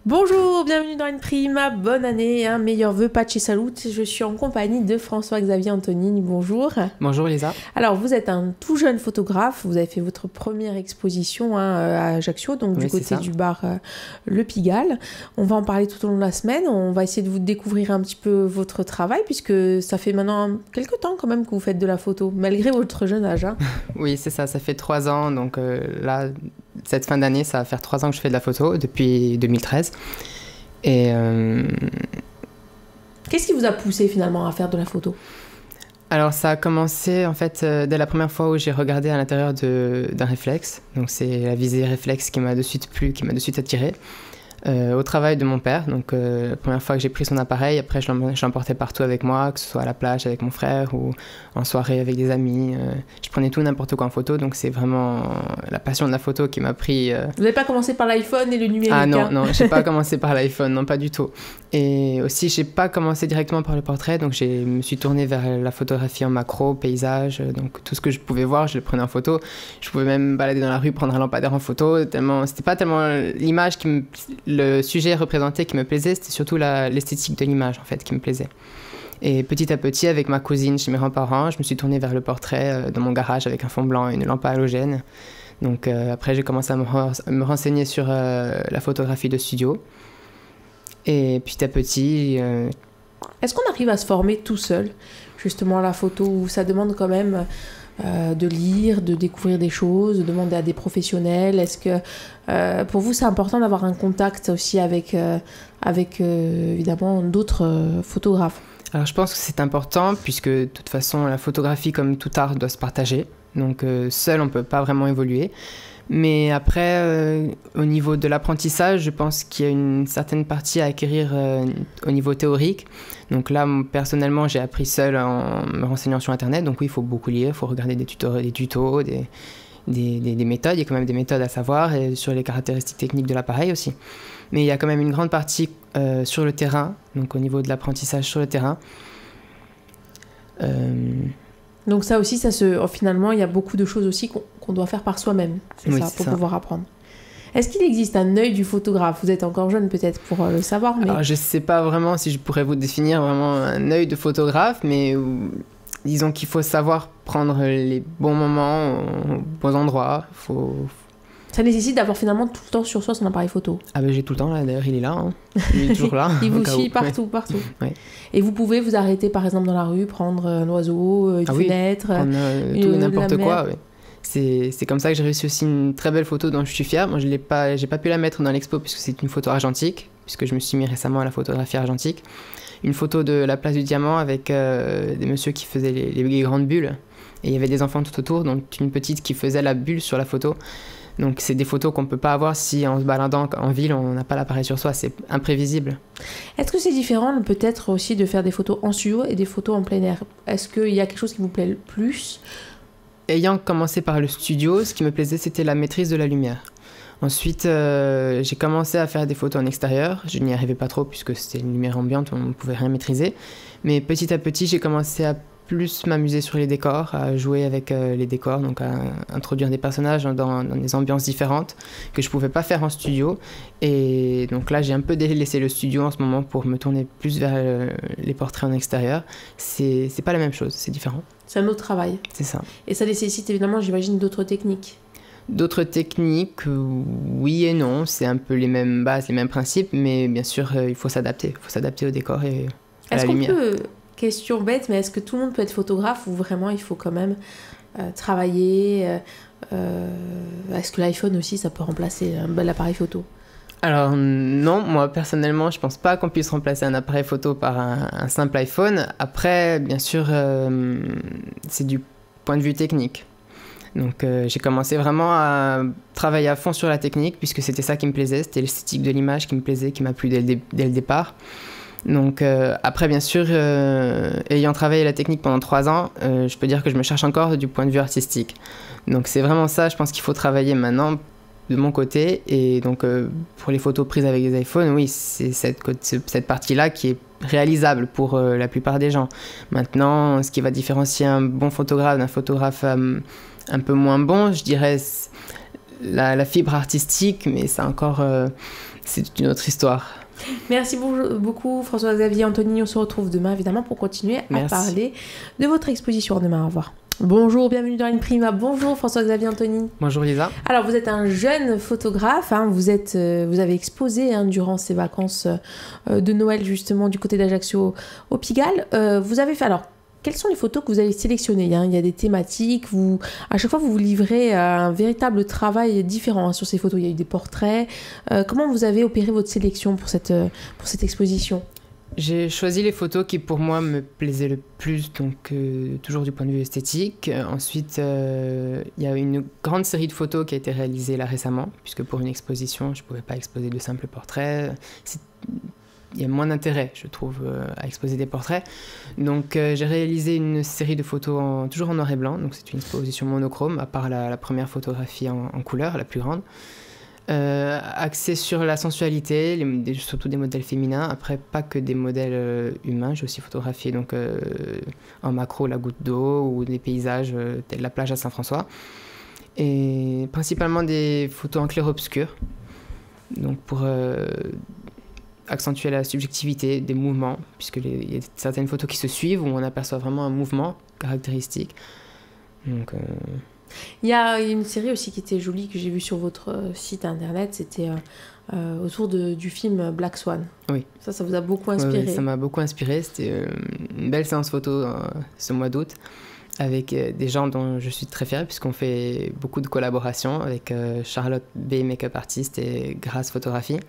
Bonjour, bienvenue dans une prima, bonne année, un meilleur vœu, Pace Salut. Je suis en compagnie de François-Xavier Antonini, bonjour. Bonjour Lisa. Alors vous êtes un tout jeune photographe, vous avez fait votre première exposition à Ajaccio, donc du côté du bar Le Pigalle. On va en parler tout au long de la semaine, on va essayer de vous découvrir un petit peu votre travail, puisque ça fait maintenant quelques temps quand même que vous faites de la photo, malgré votre jeune âge. Hein. Oui, c'est ça fait 3 ans, donc là, cette fin d'année, ça va faire 3 ans que je fais de la photo, depuis 2013. Et qu'est-ce qui vous a poussé finalement à faire de la photo ? Alors ça a commencé en fait dès la première fois où j'ai regardé à l'intérieur d'un réflexe. Donc c'est la visée réflexe qui m'a de suite plu, qui m'a de suite attiré. Au travail de mon père, donc la première fois que j'ai pris son appareil, après je l'emportais partout avec moi, que ce soit à la plage avec mon frère ou en soirée avec des amis. Je prenais tout n'importe quoi en photo, donc c'est vraiment la passion de la photo qui m'a pris... Vous n'avez pas commencé par l'iPhone et le numérique? Ah non, non, j'ai pas commencé par l'iPhone, non, pas du tout. Et aussi, j'ai pas commencé directement par le portrait, donc je me suis tournée vers la photographie en macro, paysage, donc tout ce que je pouvais voir, je le prenais en photo. Je pouvais même me balader dans la rue, prendre un lampadaire en photo, tellement... C'était pas tellement l'image le sujet représenté qui me plaisait, c'était surtout l'esthétique de l'image en fait qui me plaisait. Et petit à petit, avec ma cousine chez mes grands-parents, je me suis tournée vers le portrait dans mon garage avec un fond blanc et une lampe à halogène. Donc après, j'ai commencé à me renseigner sur la photographie de studio. Et petit à petit... Est-ce qu'on arrive à se former tout seul, justement à la photo, où ça demande quand même... de lire, de découvrir des choses, de demander à des professionnels? Est-ce que pour vous c'est important d'avoir un contact aussi avec évidemment d'autres photographes? Alors je pense que c'est important puisque de toute façon la photographie comme tout art doit se partager, donc seul on ne peut pas vraiment évoluer. Mais après, au niveau de l'apprentissage, je pense qu'il y a une certaine partie à acquérir au niveau théorique. Donc là, personnellement, j'ai appris seul en me renseignant sur Internet. Donc oui, il faut beaucoup lire, il faut regarder des tutos, des méthodes. Il y a quand même des méthodes à savoir et sur les caractéristiques techniques de l'appareil aussi. Mais il y a quand même une grande partie sur le terrain, donc au niveau de l'apprentissage sur le terrain. Donc ça aussi, finalement, il y a beaucoup de choses aussi qu'on doit faire par soi-même, pour pouvoir apprendre. Est-ce qu'il existe un œil du photographe? Vous êtes encore jeune peut-être pour le savoir, mais... Alors je ne sais pas vraiment si je pourrais vous définir vraiment un œil de photographe, mais disons qu'il faut savoir prendre les bons moments aux bons endroits. Ça nécessite d'avoir finalement tout le temps sur soi son appareil photo. Ah ben j'ai tout le temps là, d'ailleurs il est là, hein. Il est toujours là. Il vous suit partout. Ouais. Et vous pouvez vous arrêter par exemple dans la rue, prendre un oiseau, une fenêtre, prendre tout et n'importe quoi. Ouais. C'est comme ça que j'ai réussi aussi une très belle photo dont je suis fière. Moi j'ai pas pu la mettre dans l'expo puisque c'est une photo argentique, puisque je me suis mis récemment à la photographie argentique. Une photo de la place du Diamant avec des messieurs qui faisaient les grandes bulles. Et il y avait des enfants tout autour, donc une petite qui faisait la bulle sur la photo. Donc c'est des photos qu'on ne peut pas avoir si en se baladant en ville, on n'a pas l'appareil sur soi, c'est imprévisible. Est-ce que c'est différent peut-être aussi de faire des photos en studio et des photos en plein air? Est-ce qu'il y a quelque chose qui vous plaît le plus? Ayant commencé par le studio, ce qui me plaisait c'était la maîtrise de la lumière. Ensuite, j'ai commencé à faire des photos en extérieur. Je n'y arrivais pas trop puisque c'était une lumière ambiante, on ne pouvait rien maîtriser. Mais petit à petit, j'ai commencé à plus m'amuser sur les décors, à jouer avec les décors, donc à introduire des personnages dans des ambiances différentes que je ne pouvais pas faire en studio. Et donc là, j'ai un peu délaissé le studio en ce moment pour me tourner plus vers les portraits en extérieur. C'est pas la même chose, c'est différent. C'est un autre travail. C'est ça. Et ça nécessite évidemment, j'imagine, d'autres techniques. D'autres techniques, oui et non. C'est un peu les mêmes bases, les mêmes principes, mais bien sûr, il faut s'adapter. Il faut s'adapter au décor et à la lumière. Question bête, mais est-ce que tout le monde peut être photographe ou vraiment il faut quand même travailler est-ce que l'iPhone aussi, ça peut remplacer un bel appareil photo? Alors non, moi personnellement, je pense pas qu'on puisse remplacer un appareil photo par un simple iPhone. Après, bien sûr, c'est du point de vue technique. Donc j'ai commencé vraiment à travailler à fond sur la technique puisque c'était ça qui me plaisait, c'était l'esthétique de l'image qui me plaisait, qui m'a plu dès le départ. Donc après, bien sûr, ayant travaillé la technique pendant 3 ans, je peux dire que je me cherche encore du point de vue artistique. Donc c'est vraiment ça, je pense qu'il faut travailler maintenant de mon côté. Et donc pour les photos prises avec des iPhones, oui, c'est cette partie-là qui est réalisable pour la plupart des gens. Maintenant, ce qui va différencier un bon photographe d'un photographe un peu moins bon, je dirais la fibre artistique, mais c'est encore... c'est une autre histoire. Merci beaucoup François-Xavier Anthony. On se retrouve demain évidemment pour continuer à parler de votre exposition. Demain, au revoir. Bonjour, bienvenue dans Prima. Bonjour François-Xavier Anthony. Bonjour Lisa. Alors vous êtes un jeune photographe, hein, vous avez exposé durant ces vacances de Noël justement du côté d'Ajaccio au Pigalle. Vous avez fait quelles sont les photos que vous avez sélectionnées? Il y a des thématiques, à chaque fois vous livrez un véritable travail différent sur ces photos. Il y a eu des portraits. Comment vous avez opéré votre sélection pour cette exposition? J'ai choisi les photos qui pour moi me plaisaient le plus, donc toujours du point de vue esthétique. Ensuite, il y a une grande série de photos qui a été réalisée là récemment, puisque pour une exposition, je ne pouvais pas exposer de simples portraits. Il y a moins d'intérêt, je trouve, à exposer des portraits. Donc j'ai réalisé une série de photos toujours en noir et blanc, donc c'est une exposition monochrome, à part la première photographie en couleur, la plus grande. Axé sur la sensualité, surtout des modèles féminins. Après, pas que des modèles humains, j'ai aussi photographié donc, en macro la goutte d'eau ou des paysages tels la plage à Saint-François. Et principalement des photos en clair-obscur, donc pour accentuer la subjectivité des mouvements, puisqu'il y a certaines photos qui se suivent où on aperçoit vraiment un mouvement caractéristique. Donc... Il y a une série aussi qui était jolie que j'ai vue sur votre site internet, c'était autour du film Black Swan. Oui. Ça vous a beaucoup inspiré? Oui, ça m'a beaucoup inspiré. C'était une belle séance photo ce mois d'août avec des gens dont je suis très fière puisqu'on fait beaucoup de collaborations avec Charlotte B, make-up artiste, et Grace Photographie.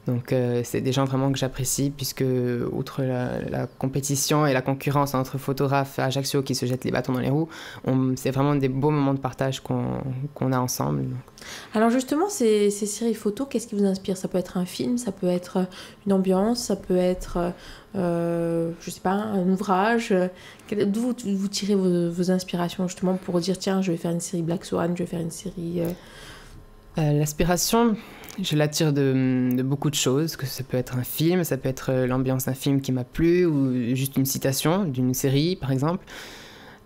Donc c'est des gens vraiment que j'apprécie puisque outre la compétition et la concurrence entre photographes à Ajaccio qui se jettent les bâtons dans les roues, c'est vraiment des beaux moments de partage qu'on a ensemble. Alors justement, ces séries photos, qu'est-ce qui vous inspire? Ça peut être un film, ça peut être une ambiance, ça peut être, je sais pas, un ouvrage. D'où vous tirez vos inspirations justement pour dire tiens, je vais faire une série Black Swan, je vais faire une série... L'inspiration, je l'attire de beaucoup de choses, que ça peut être un film, ça peut être l'ambiance d'un film qui m'a plu, ou juste une citation d'une série, par exemple.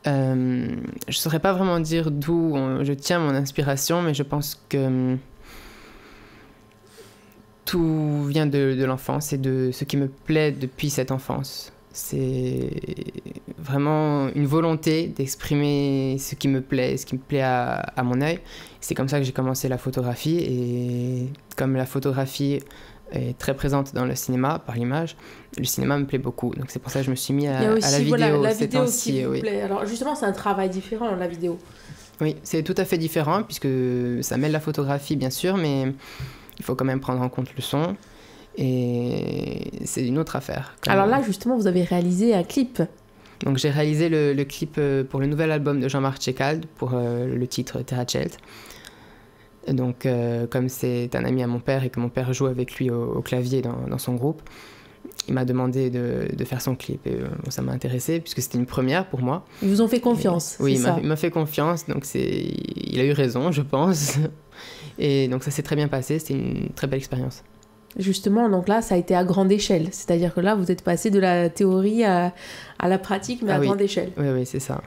Je ne saurais pas vraiment dire d'où je tiens mon inspiration, mais je pense que tout vient de l'enfance et de ce qui me plaît depuis cette enfance. C'est vraiment une volonté d'exprimer ce qui me plaît à mon œil. C'est comme ça que j'ai commencé la photographie, et comme la photographie est très présente dans le cinéma par l'image, le cinéma me plaît beaucoup. Donc c'est pour ça que je me suis mis à la vidéo. Voilà, la ces vidéo temps-ci, qui vous oui. plaît. Alors justement, c'est un travail différent, la vidéo. Oui, c'est tout à fait différent puisque ça mêle la photographie bien sûr, mais il faut quand même prendre en compte le son. Et c'est une autre affaire. Alors là, justement, vous avez réalisé un clip. Donc j'ai réalisé le clip pour le nouvel album de Jean-Marc Tchekald pour le titre Terra Celt. Donc comme c'est un ami à mon père et que mon père joue avec lui au clavier dans son groupe, il m'a demandé de faire son clip. Et ça m'a intéressé puisque c'était une première pour moi. Ils vous ont fait confiance. Oui, il m'a fait confiance, donc il a eu raison, je pense. Et donc ça s'est très bien passé, c'était une très belle expérience. Justement, donc là, ça a été à grande échelle. C'est-à-dire que là, vous êtes passé de la théorie à la pratique, mais à grande échelle. Oui, c'est ça.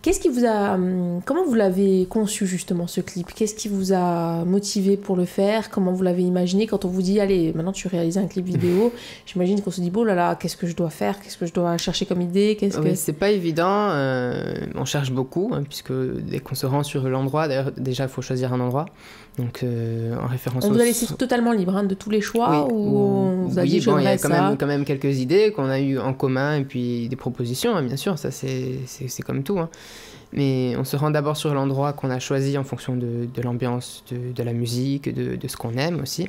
Qu'est-ce qui vous a... Comment vous l'avez conçu, justement, ce clip? Qu'est-ce qui vous a motivé pour le faire? Comment vous l'avez imaginé? Quand on vous dit, allez, maintenant tu réalises un clip vidéo, j'imagine qu'on se dit, bon là là, qu'est-ce que je dois faire? Qu'est-ce que je dois chercher comme idée? C'est pas évident. On cherche beaucoup, puisque dès qu'on se rend sur l'endroit, d'ailleurs, déjà, il faut choisir un endroit. Donc, en référence on vous a laissé totalement libre de tous les choix, oui, ou on vous a dit, il y a quand même quelques idées qu'on a eues en commun, et puis des propositions, bien sûr, ça c'est comme tout. Mais on se rend d'abord sur l'endroit qu'on a choisi en fonction de l'ambiance, de la musique, de ce qu'on aime aussi.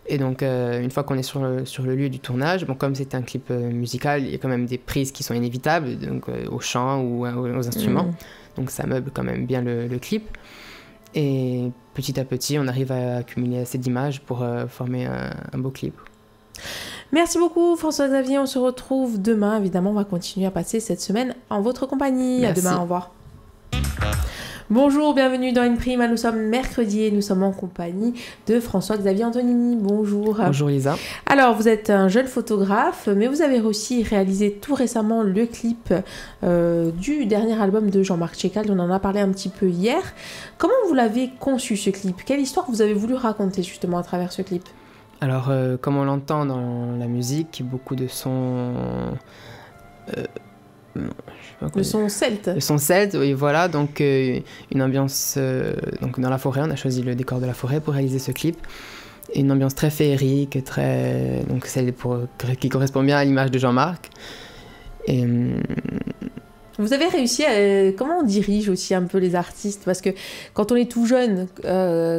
Et donc, une fois qu'on est sur le lieu du tournage, bon, comme c'est un clip musical, il y a quand même des prises qui sont inévitables, donc au chant ou aux instruments. Donc ça meuble quand même bien le clip. Et petit à petit, on arrive à accumuler assez d'images pour former un beau clip. Merci beaucoup François-Xavier, on se retrouve demain. Évidemment, on va continuer à passer cette semaine en votre compagnie. Merci. À demain, au revoir. Bonjour, bienvenue dans Imprima. Nous sommes mercredi et nous sommes en compagnie de François-Xavier Antonini. Bonjour. Bonjour Lisa. Alors, vous êtes un jeune photographe, mais vous avez aussi réalisé tout récemment le clip du dernier album de Jean-Marc Tchécal. On en a parlé un petit peu hier. Comment vous l'avez conçu, ce clip? Quelle histoire vous avez voulu raconter justement à travers ce clip? Alors, comme on l'entend dans la musique, beaucoup de sons... Le son celte. Le son celte, oui, voilà. Donc, une ambiance donc dans la forêt. On a choisi le décor de la forêt pour réaliser ce clip. Et une ambiance très féerique, donc celle qui correspond bien à l'image de Jean-Marc. Et... Vous avez réussi à... Comment on dirige aussi un peu les artistes? Parce que quand on est tout jeune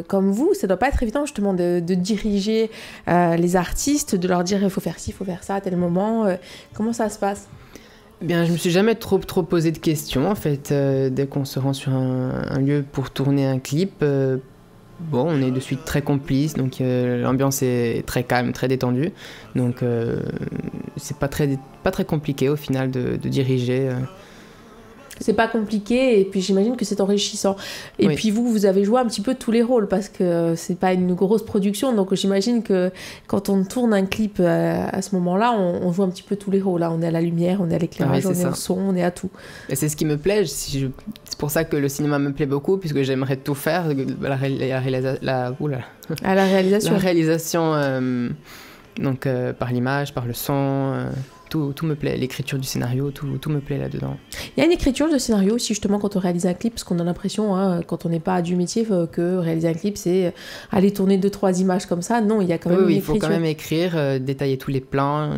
comme vous, ça doit pas être évident justement de diriger les artistes, de leur dire il faut faire ci, il faut faire ça à tel moment. Comment ça se passe? Bien, je me suis jamais trop posé de questions en fait. Dès qu'on se rend sur un lieu pour tourner un clip, on est de suite très complices, donc l'ambiance est très calme, très détendue. Donc c'est pas très compliqué au final de diriger. C'est pas compliqué et puis j'imagine que c'est enrichissant. Et puis vous avez joué un petit peu tous les rôles parce que c'est pas une grosse production, donc j'imagine que quand on tourne un clip à ce moment-là, on joue un petit peu tous les rôles. Là, on est à la lumière, on est à l'éclairage, on est au son, on est à tout. Et c'est ce qui me plaît. C'est pour ça que le cinéma me plaît beaucoup, puisque j'aimerais tout faire. La réalisation, donc par l'image, par le son. Tout me plaît, l'écriture du scénario, tout me plaît là-dedans. Il y a une écriture de scénario aussi justement quand on réalise un clip, parce qu'on a l'impression, quand on n'est pas du métier, que réaliser un clip, c'est aller tourner 2-3 images comme ça. Non, il y a quand même une écriture. Il faut quand même écrire, détailler tous les plans,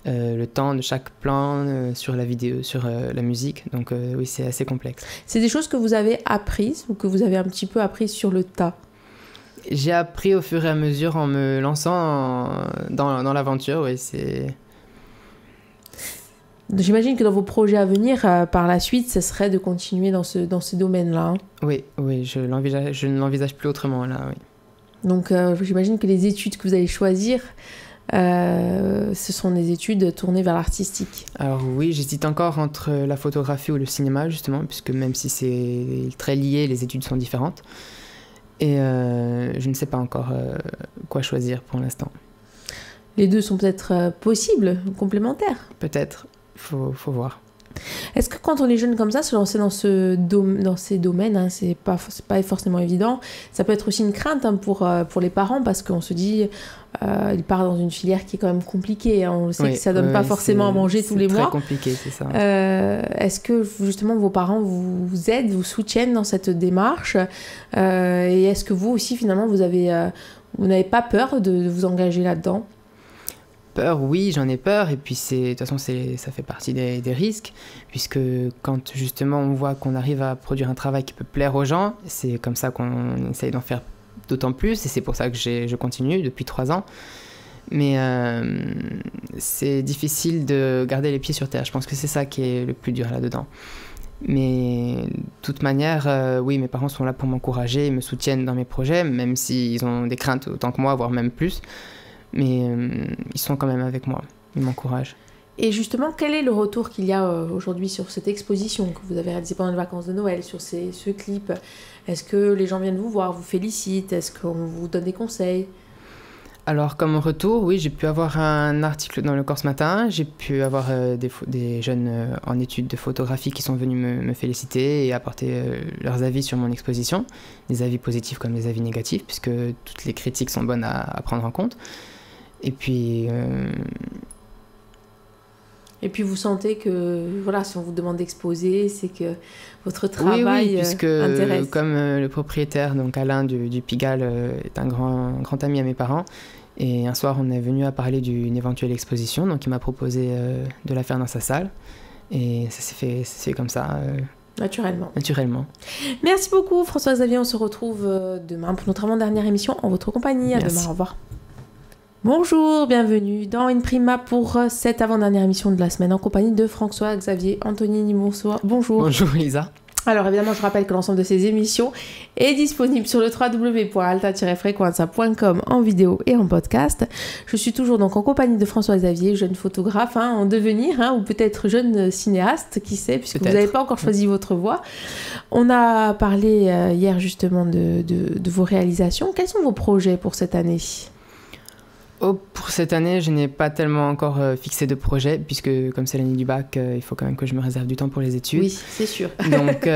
le temps de chaque plan, sur la vidéo, sur la musique. Donc oui, c'est assez complexe. C'est des choses que vous avez apprises ou que vous avez un petit peu apprises sur le tas? J'ai appris au fur et à mesure en me lançant dans l'aventure, oui, c'est... J'imagine que dans vos projets à venir, par la suite, ce serait de continuer dans ce domaine-là. Hein. Oui, je ne l'envisage plus autrement, là, oui. Donc, j'imagine que les études que vous allez choisir, ce sont des études tournées vers l'artistique. Alors oui, j'hésite encore entre la photographie ou le cinéma, justement, puisque même si c'est très lié, les études sont différentes. Et je ne sais pas encore quoi choisir pour l'instant. Les deux sont peut-être possibles, complémentaires. Peut-être. Faut voir. Est-ce que quand on est jeune comme ça, se lancer dans ces domaines, hein, c'est pas forcément évident. Ça peut être aussi une crainte pour les parents parce qu'on se dit, ils partent dans une filière qui est quand même compliquée. Hein. On sait que ça donne pas forcément à manger tous les mois. C'est très compliqué, c'est ça. Est-ce que justement vos parents vous aident, vous soutiennent dans cette démarche et est-ce que vous aussi finalement vous n'avez pas peur de vous engager là-dedans? Peur, oui, j'en ai peur, et puis de toute façon ça fait partie des risques, puisque quand justement on voit qu'on arrive à produire un travail qui peut plaire aux gens, c'est comme ça qu'on essaye d'en faire d'autant plus, et c'est pour ça que je continue depuis 3 ans. Mais c'est difficile de garder les pieds sur terre, je pense que c'est ça qui est le plus dur là-dedans. Mais de toute manière, oui, mes parents sont là pour m'encourager, ils me soutiennent dans mes projets, même s'ils ont des craintes autant que moi, voire même plus. Mais ils sont quand même avec moi, ils m'encouragent. Et justement, quel est le retour qu'il y a aujourd'hui sur cette exposition que vous avez réalisée pendant les vacances de Noël, sur ce clip? Est-ce que les gens viennent vous voir, vous félicitent? Est-ce qu'on vous donne des conseils? Alors, comme retour, oui, j'ai pu avoir un article dans Le Corps ce matin, j'ai pu avoir des jeunes en études de photographie qui sont venus me féliciter et apporter leurs avis sur mon exposition, des avis positifs comme des avis négatifs, puisque toutes les critiques sont bonnes à prendre en compte. Et puis vous sentez que, voilà, si on vous demande d'exposer, c'est que votre travail oui, puisque intéresse. Comme le propriétaire, donc Alain du Pigalle, est un grand ami à mes parents, et un soir on est venu à parler d'une éventuelle exposition, donc il m'a proposé de la faire dans sa salle, et ça s'est fait comme ça. Naturellement. Merci beaucoup François-Xavier, on se retrouve demain pour notre avant-dernière émission en votre compagnie. À demain, au revoir. Bonjour, bienvenue dans Imprima pour cette avant-dernière émission de la semaine en compagnie de François-Xavier Antonini. Bonjour. Bonjour Lisa. Alors évidemment, je rappelle que l'ensemble de ces émissions est disponible sur le www.alta-frequenza.com en vidéo et en podcast. Je suis toujours donc en compagnie de François Xavier, jeune photographe en devenir, ou peut-être jeune cinéaste, qui sait, puisque vous n'avez pas encore choisi votre voie. On a parlé hier justement de vos réalisations. Quels sont vos projets pour cette année ? Pour cette année, je n'ai pas tellement encore fixé de projet, puisque comme c'est l'année du bac, il faut quand même que je me réserve du temps pour les études. Oui, c'est sûr. Donc,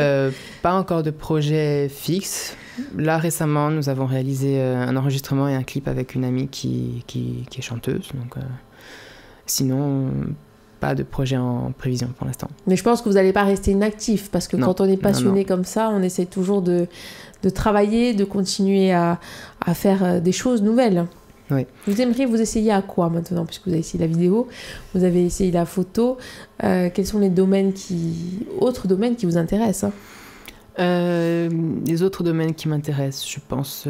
pas encore de projet fixe. Là, récemment, nous avons réalisé un enregistrement et un clip avec une amie qui est chanteuse. Donc, sinon, pas de projet en prévision pour l'instant. Mais je pense que vous n'allez pas rester inactif, parce que quand on est passionné comme ça, on essaie toujours de travailler, de continuer à faire des choses nouvelles. Oui. Vous aimeriez vous essayer à quoi maintenant, puisque vous avez essayé la vidéo, vous avez essayé la photo, quels sont les autres domaines qui vous intéressent Les autres domaines qui m'intéressent, je pense,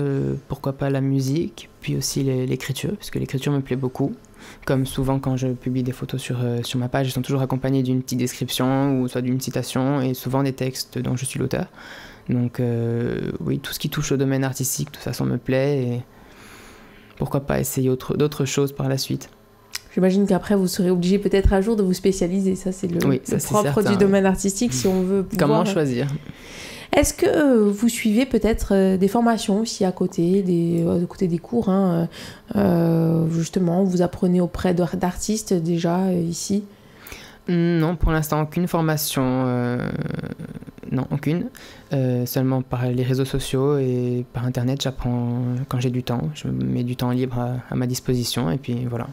pourquoi pas la musique, puis aussi l'écriture, parce que l'écriture me plaît beaucoup. Comme souvent quand je publie des photos sur ma page, elles sont toujours accompagnées d'une petite description ou soit d'une citation et souvent des textes dont je suis l'auteur. Donc oui, tout ce qui touche au domaine artistique, de toute façon me plaît et pourquoi pas essayer d'autres choses par la suite. J'imagine qu'après vous serez obligé peut-être un jour de vous spécialiser, ça c'est le propre du domaine artistique si on veut pouvoir... Comment choisir ? Est-ce que vous suivez peut-être des formations aussi à côté, des cours justement, vous apprenez auprès d'artistes déjà ici ? Non, pour l'instant, aucune formation. Non, aucune. Seulement par les réseaux sociaux et par Internet, j'apprends quand j'ai du temps. Je mets du temps libre à ma disposition et puis voilà.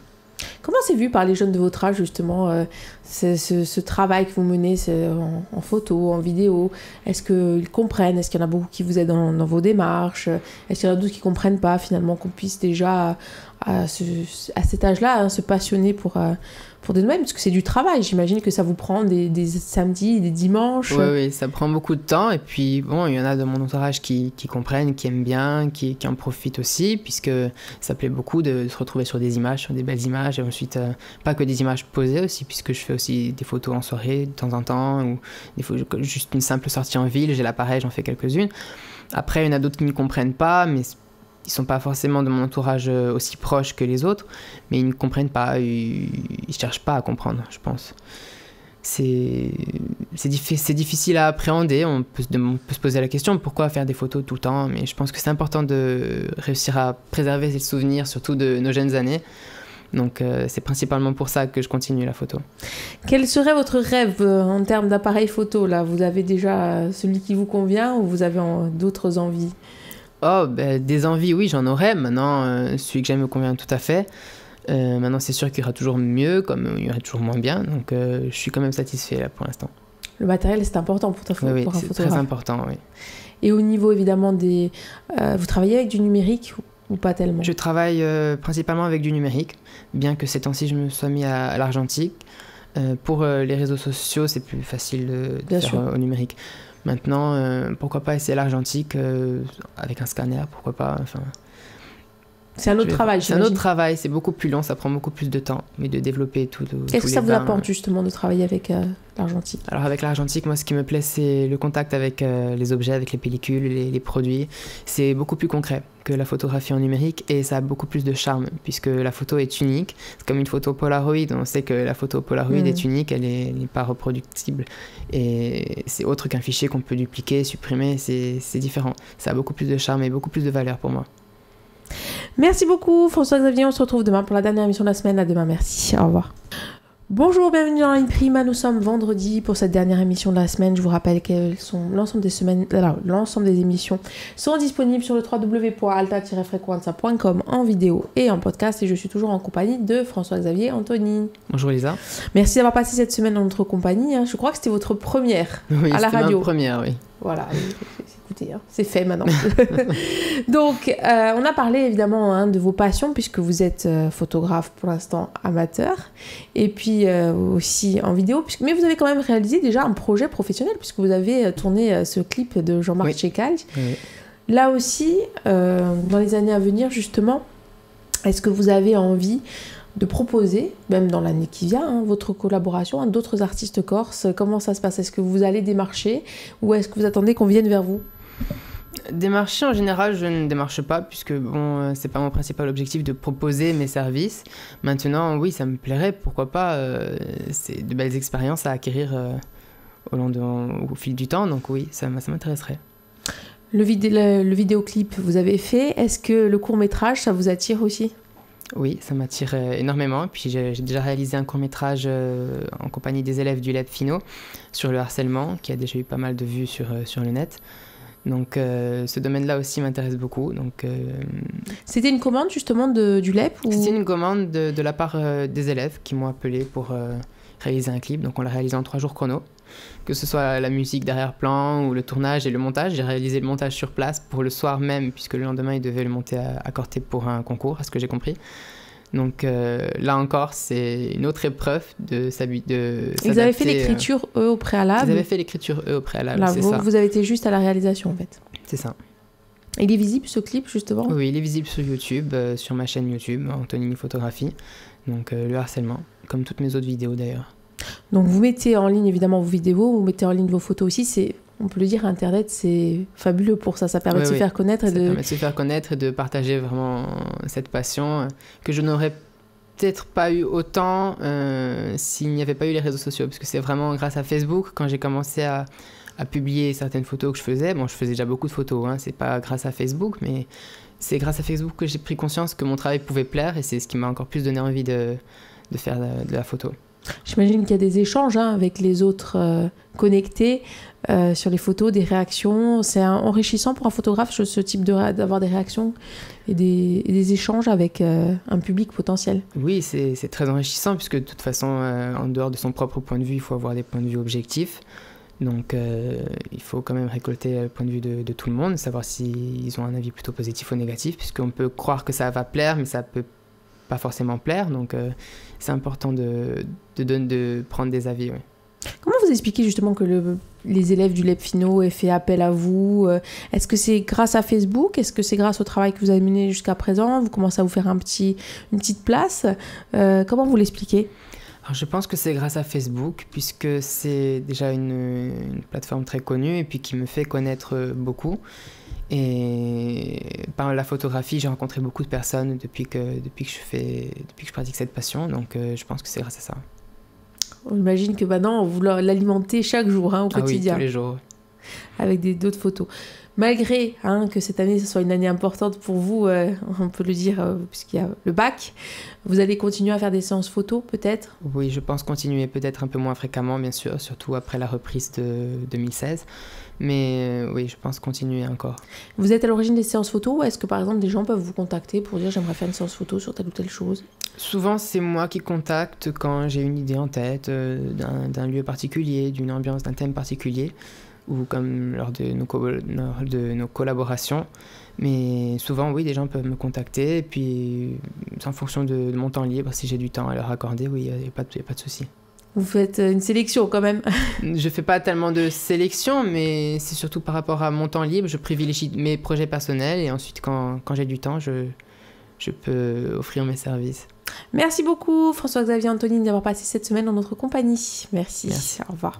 Comment c'est vu par les jeunes de votre âge, justement, ce travail que vous menez en photo, en vidéo ? Est-ce qu'ils comprennent ? Est-ce qu'il y en a beaucoup qui vous aident dans vos démarches ? Est-ce qu'il y en a d'autres qui ne comprennent pas, finalement, qu'on puisse déjà, à cet âge-là, se passionner pour des domaines ? Parce que c'est du travail. J'imagine que ça vous prend des samedis, des dimanches. Oui, ça prend beaucoup de temps. Et puis, bon, il y en a de mon entourage qui comprennent, qui aiment bien, qui en profitent aussi, puisque ça plaît beaucoup de se retrouver sur des images, sur des belles images. Et ensuite, pas que des images posées aussi, puisque je fais aussi des photos en soirée de temps en temps, ou juste une simple sortie en ville, j'ai l'appareil, j'en fais quelques-unes. Après, il y en a d'autres qui ne comprennent pas, mais ils sont pas forcément de mon entourage aussi proche que les autres, mais ils ne comprennent pas, ils cherchent pas à comprendre, je pense. C'est difficile à appréhender, on peut se poser la question pourquoi faire des photos tout le temps, mais je pense que c'est important de réussir à préserver ces souvenirs, surtout de nos jeunes années. Donc c'est principalement pour ça que je continue la photo. Quel serait votre rêve en termes d'appareil photo là ? Vous avez déjà celui qui vous convient ou vous avez d'autres envies ? Des envies, oui, j'en aurais. Maintenant, celui que j'aime me convient tout à fait. Maintenant, c'est sûr qu'il y aura toujours mieux, comme il y aura toujours moins bien. Donc, je suis quand même satisfait là pour l'instant. Le matériel, c'est important pour un photographe. Oui, c'est très important, oui. Et au niveau, évidemment, vous travaillez avec du numérique ou pas tellement ? Je travaille principalement avec du numérique, bien que ces temps-ci, je me sois mis à l'argentique. Pour les réseaux sociaux, c'est plus facile de faire au numérique. Maintenant, pourquoi pas essayer l'argentique avec un scanner, pourquoi pas, enfin... C'est un autre travail, j'imagine. C'est un autre travail, c'est beaucoup plus long, ça prend beaucoup plus de temps, mais de développer tout. Qu'est-ce que ça vous apporte justement de travailler avec l'argentique ? Alors avec l'argentique, moi ce qui me plaît c'est le contact avec les objets, avec les pellicules, les produits. C'est beaucoup plus concret que la photographie en numérique et ça a beaucoup plus de charme puisque la photo est unique. C'est comme une photo Polaroid, on sait que la photo Polaroid est unique, elle n'est pas reproductible et c'est autre qu'un fichier qu'on peut dupliquer, supprimer, c'est différent. Ça a beaucoup plus de charme et beaucoup plus de valeur pour moi. Merci beaucoup François Xavier, on se retrouve demain pour la dernière émission de la semaine. À demain, merci, au revoir. Bonjour, bienvenue dans Prima. Nous sommes vendredi pour cette dernière émission de la semaine. Je vous rappelle que l'ensemble des émissions sont disponibles sur le www.alta-frequenza.com en vidéo et en podcast. Et je suis toujours en compagnie de François Xavier Anthony. Bonjour Lisa. Merci d'avoir passé cette semaine dans notre compagnie. Je crois que c'était votre première à la radio. Oui, c'était ma première, oui. Voilà, écoutez, c'est fait maintenant. Donc, on a parlé évidemment de vos passions, puisque vous êtes photographe pour l'instant amateur, et puis aussi en vidéo, mais vous avez quand même réalisé déjà un projet professionnel, puisque vous avez tourné ce clip de Jean-Marc Tchékal. Oui. Là aussi, dans les années à venir, justement, est-ce que vous avez envie de proposer, même dans l'année qui vient, votre collaboration à d'autres artistes corses? Comment ça se passe? Est-ce que vous allez démarcher ou est-ce que vous attendez qu'on vienne vers vous? Démarcher, en général, je ne démarche pas, puisque bon, c'est pas mon principal objectif de proposer mes services. Maintenant, oui, ça me plairait, pourquoi pas. C'est de belles expériences à acquérir au fil du temps, donc oui, ça m'intéresserait. Le vidéoclip, vous avez fait. Est-ce que le court-métrage, ça vous attire aussi? Oui, ça m'attire énormément. Puis j'ai déjà réalisé un court-métrage en compagnie des élèves du LEP Fino sur le harcèlement, qui a déjà eu pas mal de vues sur le net. Donc ce domaine-là aussi m'intéresse beaucoup. Donc, c'était une commande justement du LEP ou... C'était une commande de la part des élèves qui m'ont appelé pour réaliser un clip. Donc on l'a réalisé en 3 jours chrono. Que ce soit la musique d'arrière-plan ou le tournage et le montage. J'ai réalisé le montage sur place pour le soir même, puisque le lendemain ils devaient le monter à Corté pour un concours, à ce que j'ai compris. Donc là encore, c'est une autre épreuve de s'adapter. Vous avez fait l'écriture, eux, au préalable? Ils avaient fait l'écriture, eux, au préalable, là, c'est ça. Vous avez été juste à la réalisation, en fait. C'est ça. Il est visible, ce clip, justement? Oui, il est visible sur YouTube, sur ma chaîne YouTube, Antonini Photographie. Donc le harcèlement, comme toutes mes autres vidéos d'ailleurs. Donc vous mettez en ligne, évidemment, vos vidéos, vous mettez en ligne vos photos aussi. On peut le dire, Internet, c'est fabuleux pour ça. Ça permet de se faire connaître. Ça permet de se faire connaître et de partager vraiment cette passion que je n'aurais peut-être pas eu autant s'il n'y avait pas eu les réseaux sociaux. Parce que c'est vraiment grâce à Facebook, quand j'ai commencé à publier certaines photos que je faisais. Bon, je faisais déjà beaucoup de photos, c'est pas grâce à Facebook, mais c'est grâce à Facebook que j'ai pris conscience que mon travail pouvait plaire et c'est ce qui m'a encore plus donné envie de faire de la photo. J'imagine qu'il y a des échanges avec les autres connectés sur les photos, des réactions. C'est enrichissant pour un photographe, ce type d'avoir des réactions et des échanges avec un public potentiel. Oui, c'est très enrichissant puisque de toute façon, en dehors de son propre point de vue, il faut avoir des points de vue objectifs. Donc il faut quand même récolter le point de vue de tout le monde, savoir s'ils ont un avis plutôt positif ou négatif, puisqu'on peut croire que ça va plaire, mais ça peut pas forcément plaire. Donc c'est important de prendre des avis. Oui. Comment vous expliquez justement que les élèves du LEP Fino aient fait appel à vous? Est-ce que c'est grâce à Facebook? Est-ce que c'est grâce au travail que vous avez mené jusqu'à présent? Vous commencez à vous faire une petite place. Comment vous l'expliquez? Alors, je pense que c'est grâce à Facebook, puisque c'est déjà une plateforme très connue et puis qui me fait connaître beaucoup. Et par la photographie, j'ai rencontré beaucoup de personnes depuis que je pratique cette passion. Donc je pense que c'est grâce à ça. J'imagine que maintenant, vous l'alimentez chaque jour, au quotidien. Oui, tous les jours. Avec d'autres photos. Malgré que cette année, ce soit une année importante pour vous, on peut le dire, puisqu'il y a le bac, vous allez continuer à faire des séances photos, peut-être? Oui, je pense continuer, peut-être un peu moins fréquemment, bien sûr, surtout après la reprise de 2016. Mais oui, je pense continuer encore. Vous êtes à l'origine des séances photos ou est-ce que, par exemple, des gens peuvent vous contacter pour dire « j'aimerais faire une séance photo sur telle ou telle chose » ? Souvent, c'est moi qui contacte quand j'ai une idée en tête d'un lieu particulier, d'une ambiance, d'un thème particulier, ou comme lors de nos collaborations. Mais souvent, oui, des gens peuvent me contacter, et puis en fonction de mon temps libre, si j'ai du temps à leur accorder, oui, il n'y a pas de souci. Vous faites une sélection quand même. Je fais pas tellement de sélection, mais c'est surtout par rapport à mon temps libre, je privilégie mes projets personnels, et ensuite, quand j'ai du temps, je peux offrir mes services. Merci beaucoup François-Xavier Antonini d'avoir passé cette semaine dans notre compagnie. Merci. Au revoir.